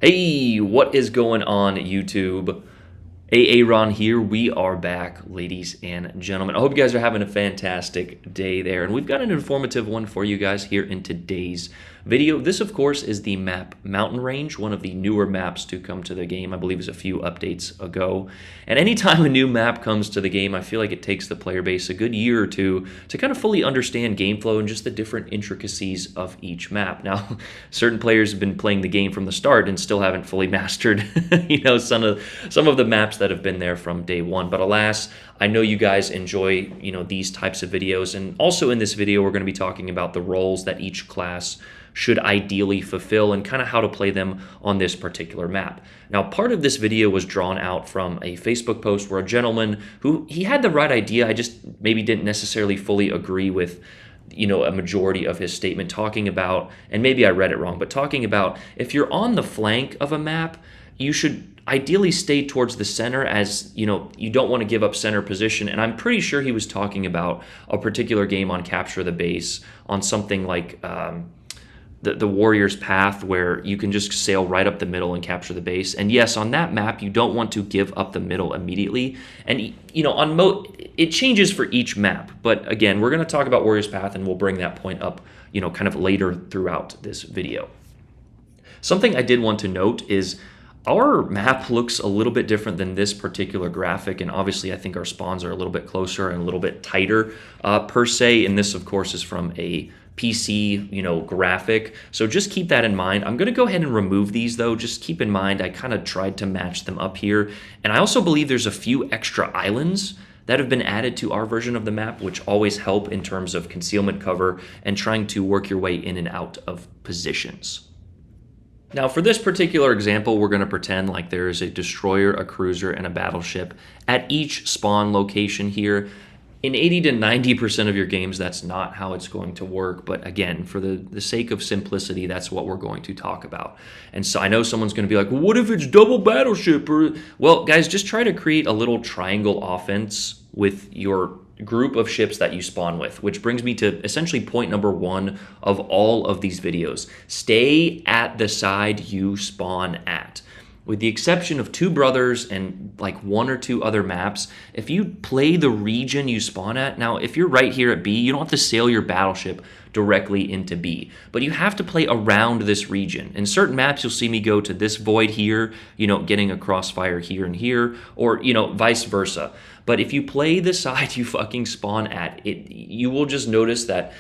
Hey, what is going on, YouTube? Aaron here. We are back, ladies and gentlemen. I hope you guys are having a fantastic day there, and we've got an informative one for you guys here in today's video. This, of course, is the map Mountain Range, one of the newer maps to come to the game. I believe it was a few updates ago. And anytime a new map comes to the game, I feel like it takes the player base a good year or two to kind of fully understand game flow and just the different intricacies of each map. Now, certain players have been playing the game from the start and still haven't fully mastered, some of the maps that have been there from day one. But alas, I know you guys enjoy, these types of videos. And also in this video, we're going to be talking about the roles that each class should ideally fulfill and kind of how to play them on this particular map. Now, part of this video was drawn out from a Facebook post where a gentleman he had the right idea, I just maybe didn't necessarily fully agree with a majority of his statement, talking about, and maybe I read it wrong, but talking about if you're on the flank of a map, you should ideally stay towards the center, as you don't want to give up center position. And I'm pretty sure he was talking about a particular game on Capture the Base, on something like the Warrior's Path, where you can just sail right up the middle and capture the base. And yes, on that map, you don't want to give up the middle immediately. And it changes for each map. But again, we're going to talk about Warrior's Path, and we'll bring that point up, kind of later throughout this video. Something I did want to note is our map looks a little bit different than this particular graphic, and obviously I think our spawns are a little bit closer and a little bit tighter per se, and this of course is from a PC, graphic. So just keep that in mind. I'm going to go ahead and remove these though. Just keep in mind I kind of tried to match them up here, and I also believe there's a few extra islands that have been added to our version of the map, which always help in terms of concealment cover and trying to work your way in and out of positions. Now, for this particular example, we're going to pretend like there is a destroyer, a cruiser, and a battleship at each spawn location here. In 80 to 90% of your games, that's not how it's going to work. But again, for the sake of simplicity, that's what we're going to talk about. And so I know someone's going to be like, well, what if it's double battleship? Well, guys, just try to create a little triangle offense with your group of ships that you spawn with, which brings me to essentially point number one of all of these videos. Stay at the side you spawn at. With the exception of Two Brothers and like one or two other maps, if you play the region you spawn at, now if you're right here at B, you don't have to sail your battleship directly into B, but you have to play around this region. In certain maps, you'll see me go to this void here, getting a crossfire here and here, or, vice versa. But if you play the side you fucking spawn at, you will just notice that,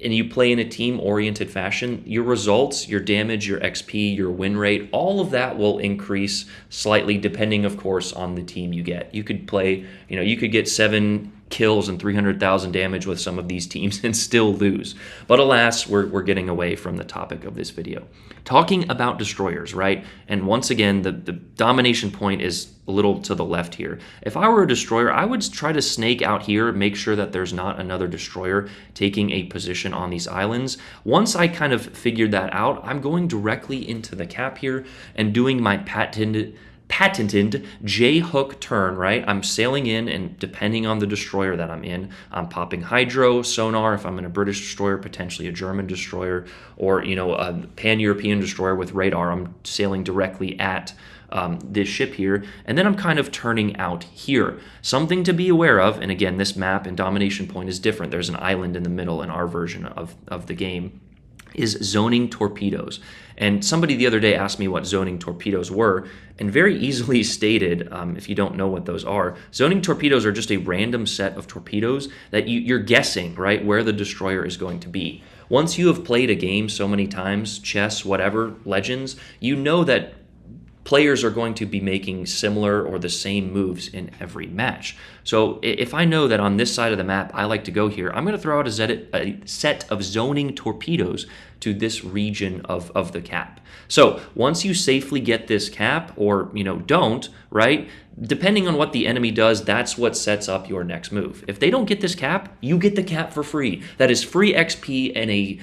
and you play in a team-oriented fashion, your results, your damage, your XP, your win rate, all of that will increase slightly depending, of course, on the team you get. You could play, you could get 7 kills and 300,000 damage with some of these teams and still lose. But alas, we're getting away from the topic of this video. Talking about destroyers, right? And once again, the domination point is a little to the left here. If I were a destroyer, I would try to snake out here, make sure that there's not another destroyer taking a position on these islands. Once I kind of figured that out, I'm going directly into the cap here and doing my patented J-hook turn, right? I'm sailing in, and depending on the destroyer that I'm in, I'm popping hydro, sonar, if I'm in a British destroyer, potentially a German destroyer, or, a pan-European destroyer with radar. I'm sailing directly at this ship here, and then I'm kind of turning out here. Something to be aware of, and again, this map and domination point is different. There's an island in the middle in our version of the game, is zoning torpedoes. And somebody the other day asked me what zoning torpedoes were, and very easily stated, if you don't know what those are, zoning torpedoes are just a random set of torpedoes that you're guessing, right, where the destroyer is going to be. Once you have played a game so many times, chess, whatever, Legends, you know that players are going to be making similar or the same moves in every match. So if I know that on this side of the map I like to go here, I'm going to throw out a set of zoning torpedoes to this region of the cap. So once you safely get this cap, or don't, right, depending on what the enemy does, that's what sets up your next move. If they don't get this cap, you get the cap for free. That is free XP and a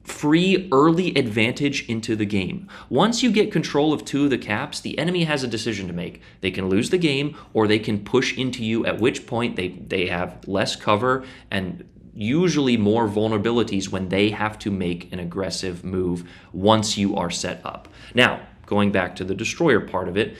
free early advantage into the game. Once you get control of two of the caps, the enemy has a decision to make. They can lose the game, or they can push into you, at which point they have less cover and usually more vulnerabilities when they have to make an aggressive move once you are set up. Now, going back to the destroyer part of it,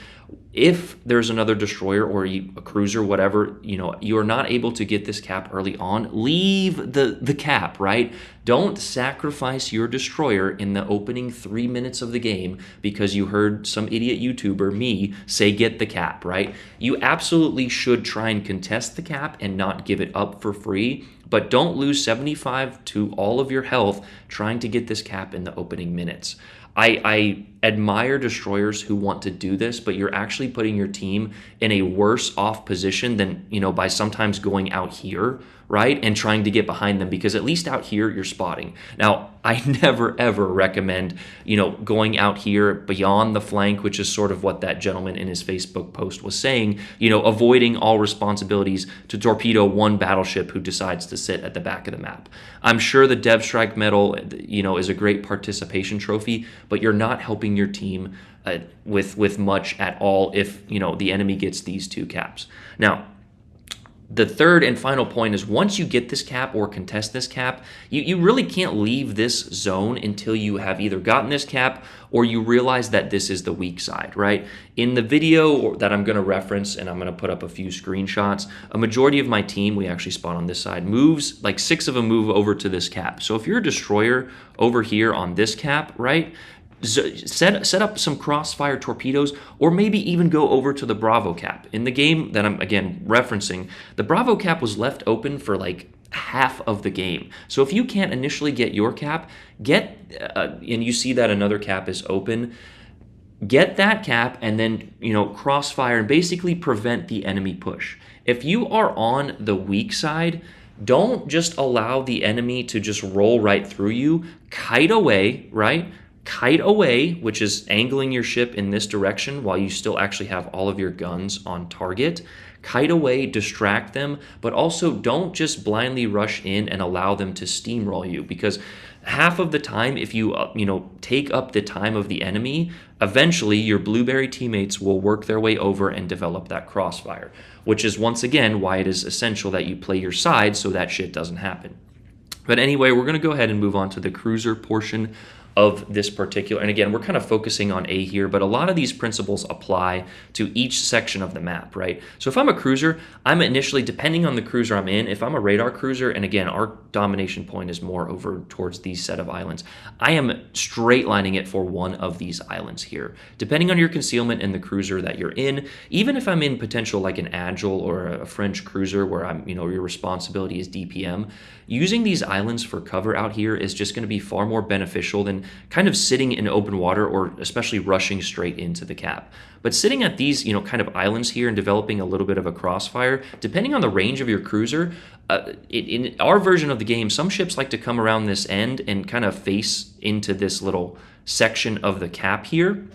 if there's another destroyer or a cruiser, whatever, you are not able to get this cap early on, leave the cap, right? Don't sacrifice your destroyer in the opening 3 minutes of the game because you heard some idiot YouTuber, me, say get the cap, right? You absolutely should try and contest the cap and not give it up for free, but don't lose 75 to all of your health trying to get this cap in the opening minutes. I admire destroyers who want to do this, but you're actually putting your team in a worse off position than, by sometimes going out here, right, and trying to get behind them, because at least out here you're spotting. Now, I never ever recommend, going out here beyond the flank, which is sort of what that gentleman in his Facebook post was saying, avoiding all responsibilities to torpedo one battleship who decides to sit at the back of the map. I'm sure the Dev Strike medal, is a great participation trophy, but you're not helping your team with much at all if, the enemy gets these 2 caps. Now, the third and final point is once you get this cap or contest this cap, you really can't leave this zone until you have either gotten this cap or you realize that this is the weak side, right? In the video that I'm going to reference, and I'm going to put up a few screenshots, a majority of my team, we actually spawn on this side, moves, like 6 of them move over to this cap. So if you're a destroyer over here on this cap, right, set up some crossfire torpedoes, or maybe even go over to the Bravo cap. In the game that I'm, again, referencing, the Bravo cap was left open for like half of the game. So if you can't initially get your cap, and you see that another cap is open, get that cap and then, crossfire and basically prevent the enemy push. If you are on the weak side, don't just allow the enemy to just roll right through you. Kite away, right? Kite away, which is angling your ship in this direction while you still actually have all of your guns on target. Kite away, distract them, but also don't just blindly rush in and allow them to steamroll you, because half of the time, if you take up the time of the enemy, eventually your blueberry teammates will work their way over and develop that crossfire, which is once again why it is essential that you play your side so that shit doesn't happen. But anyway, we're going to go ahead and move on to the cruiser portion of this particular, and again, we're kind of focusing on A here, but a lot of these principles apply to each section of the map, right? So if I'm a cruiser, I'm initially, depending on the cruiser I'm in, if I'm a radar cruiser, and again, our domination point is more over towards these set of islands, I am straight lining it for one of these islands here. Depending on your concealment and the cruiser that you're in, even if I'm in potential like an Agile or a French cruiser where I'm, your responsibility is DPM, using these islands for cover out here is just going to be far more beneficial than kind of sitting in open water or especially rushing straight into the cap. But sitting at these, kind of islands here and developing a little bit of a crossfire, depending on the range of your cruiser, in our version of the game, some ships like to come around this end and kind of face into this little section of the cap here.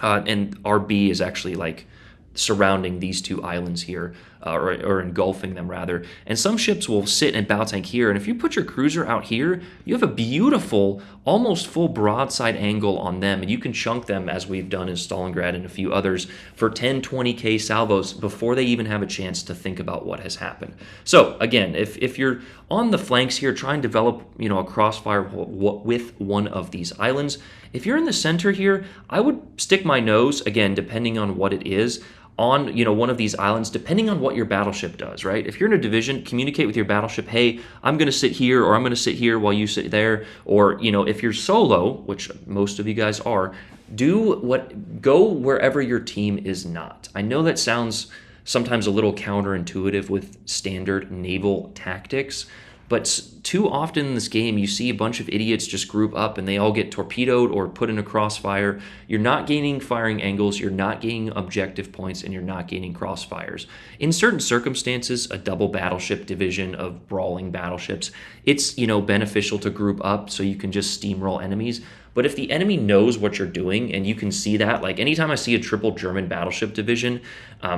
And RB is actually like surrounding these 2 islands here, or engulfing them rather. And some ships will sit and bow tank here, and if you put your cruiser out here, you have a beautiful, almost full broadside angle on them, and you can chunk them, as we've done in Stalingrad and a few others, for 10, 20K salvos before they even have a chance to think about what has happened. So again, if you're on the flanks here, try and develop, a crossfire with one of these islands. If you're in the center here, I would stick my nose, again, depending on what it is, on one of these islands, depending on what your battleship does, right? If you're in a division, communicate with your battleship, hey, I'm going to sit here, or I'm going to sit here while you sit there. Or if you're solo, which most of you guys are, go wherever your team is not. I know that sounds sometimes a little counterintuitive with standard naval tactics, but too often in this game, you see a bunch of idiots just group up and they all get torpedoed or put in a crossfire. You're not gaining firing angles, you're not gaining objective points, and you're not gaining crossfires. In certain circumstances, a double battleship division of brawling battleships, it's beneficial to group up so you can just steamroll enemies. But if the enemy knows what you're doing, and you can see that, like anytime I see a triple German battleship division,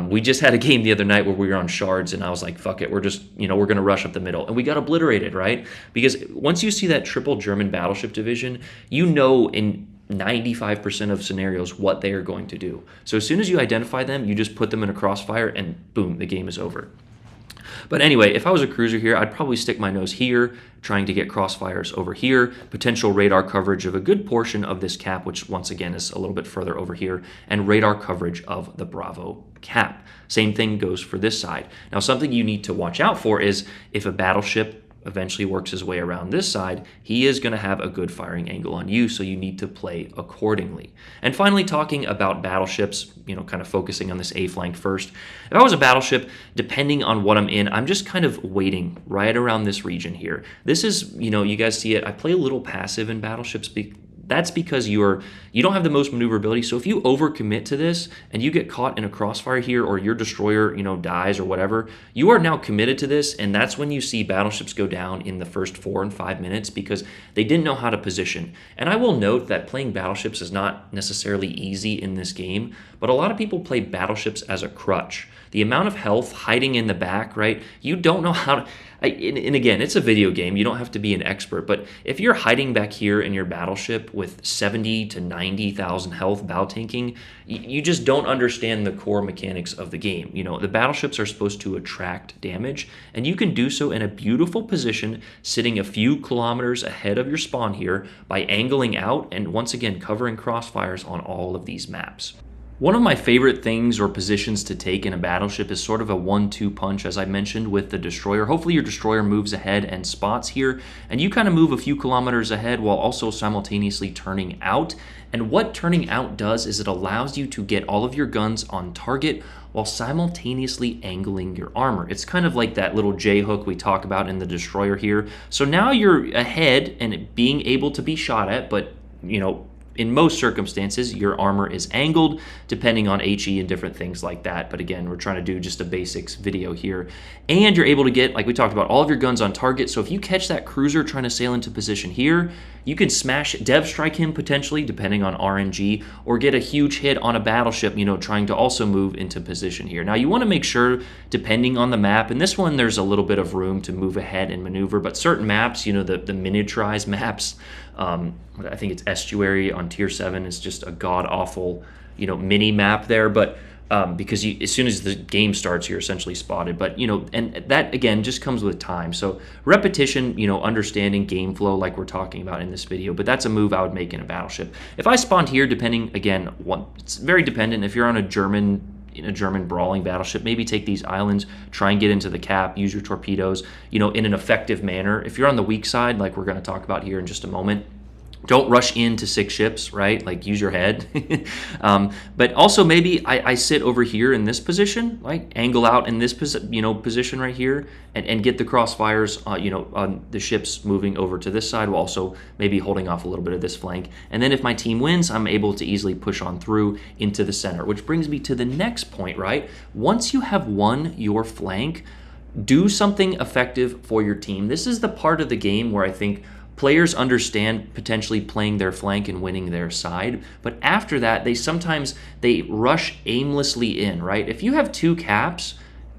we just had a game the other night where we were on shards, and I was like, fuck it, we're just, we're going to rush up the middle. And we got obliterated, right? Because once you see that triple German battleship division, in 95% of scenarios what they are going to do. So as soon as you identify them, you just put them in a crossfire, and boom, the game is over. But anyway, if I was a cruiser here, I'd probably stick my nose here, trying to get crossfires over here, potential radar coverage of a good portion of this cap, which once again is a little bit further over here, and radar coverage of the Bravo cap. Same thing goes for this side. Now, something you need to watch out for is if a battleship eventually works his way around this side, he is going to have a good firing angle on you, so you need to play accordingly. And finally, talking about battleships, kind of focusing on this A flank first. If I was a battleship, depending on what I'm in, I'm just kind of waiting right around this region here. This is, you guys see it, I play a little passive in battleships. That's because you don't have the most maneuverability. So if you overcommit to this and you get caught in a crossfire here, or your destroyer, dies or whatever, you are now committed to this, and that's when you see battleships go down in the first 4 and 5 minutes because they didn't know how to position. And I will note that playing battleships is not necessarily easy in this game, but a lot of people play battleships as a crutch. The amount of health hiding in the back, right? You don't know how to... And again, it's a video game. You don't have to be an expert. But if you're hiding back here in your battleship with 70 to 90,000 health bow tanking, you just don't understand the core mechanics of the game. The battleships are supposed to attract damage, and you can do so in a beautiful position, sitting a few kilometers ahead of your spawn here by angling out and once again covering crossfires on all of these maps. One of my favorite things or positions to take in a battleship is sort of a 1-2 punch, as I mentioned, with the destroyer. Hopefully your destroyer moves ahead and spots here, and you kind of move a few kilometers ahead while also simultaneously turning out. And what turning out does is it allows you to get all of your guns on target while simultaneously angling your armor. It's kind of like that little J-hook we talk about in the destroyer here. So now you're ahead and being able to be shot at, but, in most circumstances, your armor is angled, depending on HE and different things like that. But again, we're trying to do just a basics video here. And you're able to get, like we talked about, all of your guns on target. So if you catch that cruiser trying to sail into position here, you can smash, dev strike him potentially, depending on RNG, or get a huge hit on a battleship, trying to also move into position here. Now, you want to make sure, depending on the map, and this one, there's a little bit of room to move ahead and maneuver, but certain maps, the miniaturized maps, I think it's Estuary on Tier 7 is just a god-awful, mini map there, but because as soon as the game starts, you're essentially spotted. But, and that, again, just comes with time. So repetition, understanding game flow like we're talking about in this video, but that's a move I would make in a battleship. If I spawned here, depending, again, it's very dependent. If you're on a German brawling battleship, maybe take these islands, try and get into the cap, use your torpedoes, in an effective manner. If you're on the weak side, like we're going to talk about here in just a moment, don't rush into 6 ships, right? Like, use your head. But also maybe I sit over here in this position, like angle out in this position right here, and get the crossfires, on the ships moving over to this side, while also maybe holding off a little bit of this flank. And then if my team wins, I'm able to easily push on through into the center, which brings me to the next point, right? Once you have won your flank, do something effective for your team. This is the part of the game where I think players understand potentially playing their flank and winning their side, but after that, they rush aimlessly in, right? If you have 2 caps,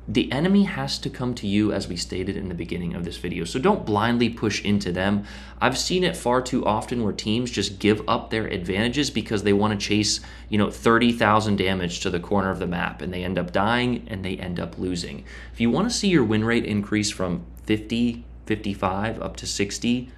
the enemy has to come to you, as we stated in the beginning of this video. So don't blindly push into them. I've seen it far too often where teams just give up their advantages because they want to chase, 30,000 damage to the corner of the map, and they end up dying and they end up losing. If you want to see your win rate increase from 50, 55 up to 60,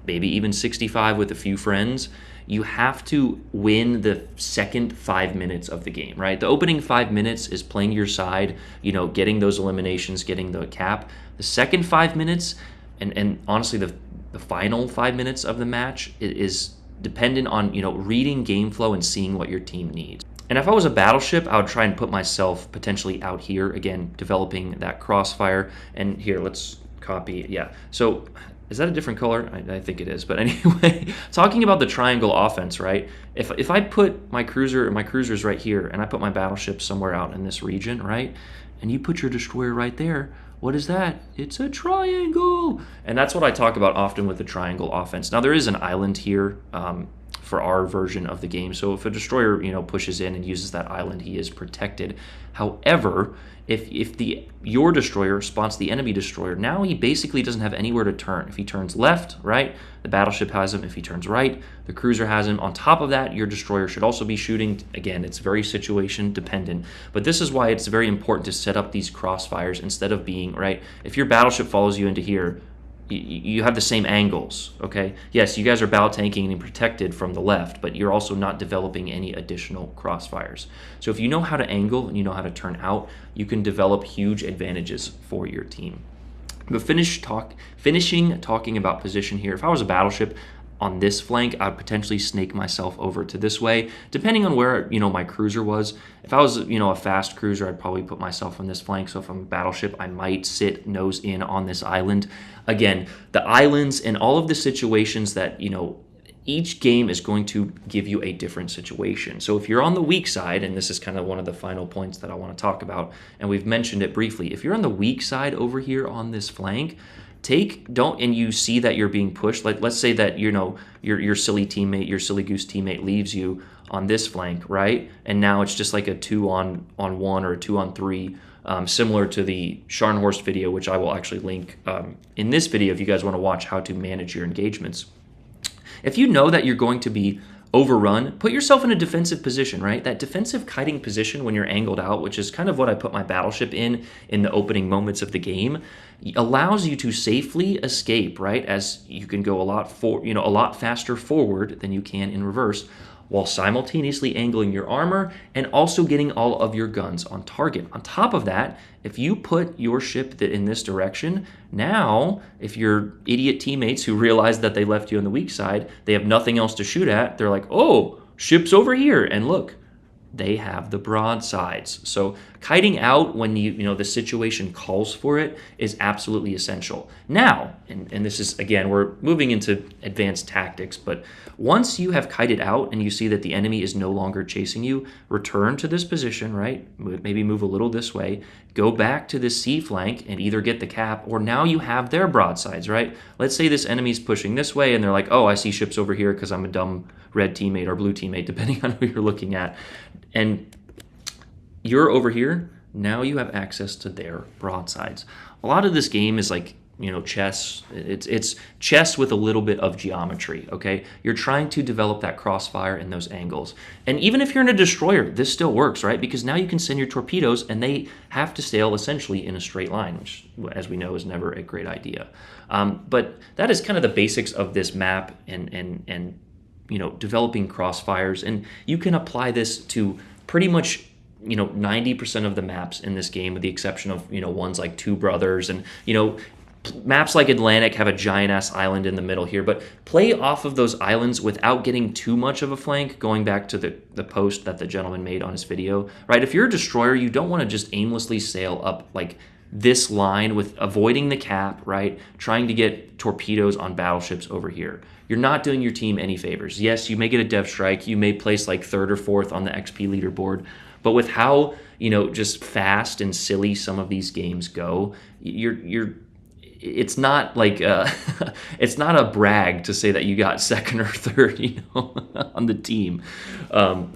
maybe even 65 with a few friends, you have to win the second 5 minutes of the game, right? The opening 5 minutes is playing your side, getting those eliminations, getting the cap. The second 5 minutes, and honestly the final 5 minutes of the match is dependent on, reading game flow and seeing what your team needs. And if I was a battleship, I would try and put myself potentially out here, again, developing that crossfire. And here, let's copy, yeah. So, is that a different color? I think it is. But anyway, talking about the triangle offense, right? If I put my cruisers right here, and I put my battleship somewhere out in this region, right? And you put your destroyer right there, what is that? It's a triangle! And that's what I talk about often with the triangle offense. Now, there is an island here for our version of the game. So if a destroyer, pushes in and uses that island, he is protected. However, if your destroyer spots the enemy destroyer, now he basically doesn't have anywhere to turn. If he turns left, right, the battleship has him. If he turns right, the cruiser has him. On top of that, your destroyer should also be shooting. Again, it's very situation dependent, but this is why it's very important to set up these crossfires instead of being, right, if your battleship follows you into here, you have the same angles, okay? Yes, you guys are battle tanking and protected from the left, but you're also not developing any additional crossfires. So if you know how to angle and you know how to turn out, you can develop huge advantages for your team. But finishing talking about position here, if I was a battleship on this flank, I'd potentially snake myself over to this way, depending on where, my cruiser was. If I was, a fast cruiser, I'd probably put myself on this flank. So if I'm a battleship, I might sit nose in on this island. Again, the islands and all of the situations that, each game is going to give you a different situation. So if you're on the weak side, and this is kind of one of the final points that I want to talk about, and we've mentioned it briefly, if you're on the weak side over here on this flank, and you see that you're being pushed, like let's say that your silly goose teammate leaves you on this flank, right? And now it's just like a 2-on-1 or a 2-on-3, similar to the Scharnhorst video, which I will actually link in this video if you guys want to watch how to manage your engagements. If you know that you're going to be overrun, put yourself in a defensive position, right? That defensive kiting position when you're angled out, which is kind of what I put my battleship in the opening moments of the game, allows you to safely escape, right? As you can go a lot faster forward than you can in reverse, while simultaneously angling your armor and also getting all of your guns on target. On top of that, if you put your ship in this direction, now if your idiot teammates who realize that they left you on the weak side, they have nothing else to shoot at, they're like, oh, ship's over here, and look, they have the broadsides. So kiting out when the situation calls for it is absolutely essential. Now, and this is, again, we're moving into advanced tactics, but once you have kited out and you see that the enemy is no longer chasing you, return to this position, right? Maybe move a little this way, go back to this C flank and either get the cap, or now you have their broadsides, right? Let's say this enemy's pushing this way and they're like, oh, I see ships over here because I'm a dumb red teammate or blue teammate, depending on who you're looking at. And you're over here, now you have access to their broadsides. A lot of this game is like, chess. It's chess with a little bit of geometry, okay? You're trying to develop that crossfire and those angles. And even if you're in a destroyer, this still works, right? Because now you can send your torpedoes and they have to sail essentially in a straight line, which, as we know, is never a great idea. But that is kind of the basics of this map and developing crossfires. And you can apply this to pretty much 90% of the maps in this game, with the exception of ones like Two Brothers, and maps like Atlantic have a giant ass island in the middle here. But play off of those islands without getting too much of a flank, going back to the post that the gentleman made on his video, right? If you're a destroyer, you don't want to just aimlessly sail up like this line with avoiding the cap, right? Trying to get torpedoes on battleships over here. You're not doing your team any favors. Yes, you may get a dev strike, you may place like 3rd or 4th on the XP leaderboard, but with how just fast and silly some of these games go, it's not like it's not a brag to say that you got 2nd or 3rd, on the team.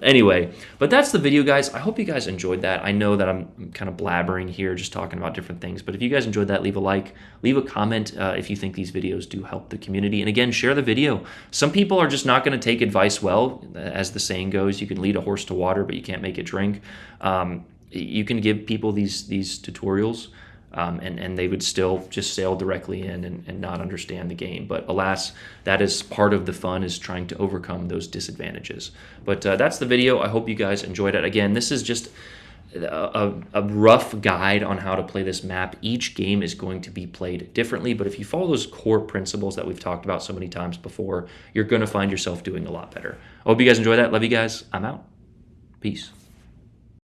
Anyway, but that's the video, guys. I hope you guys enjoyed that. I know that I'm kind of blabbering here, just talking about different things. But if you guys enjoyed that, leave a like, leave a comment if you think these videos do help the community. And again, share the video. Some people are just not going to take advice well. As the saying goes, you can lead a horse to water, but you can't make it drink. You can give people these tutorials, and they would still just sail directly in and not understand the game. But alas, that is part of the fun, is trying to overcome those disadvantages. But that's the video. I hope you guys enjoyed it. Again, this is just a rough guide on how to play this map. Each game is going to be played differently, but if you follow those core principles that we've talked about so many times before, you're going to find yourself doing a lot better. I hope you guys enjoy that. Love you guys. I'm out. Peace.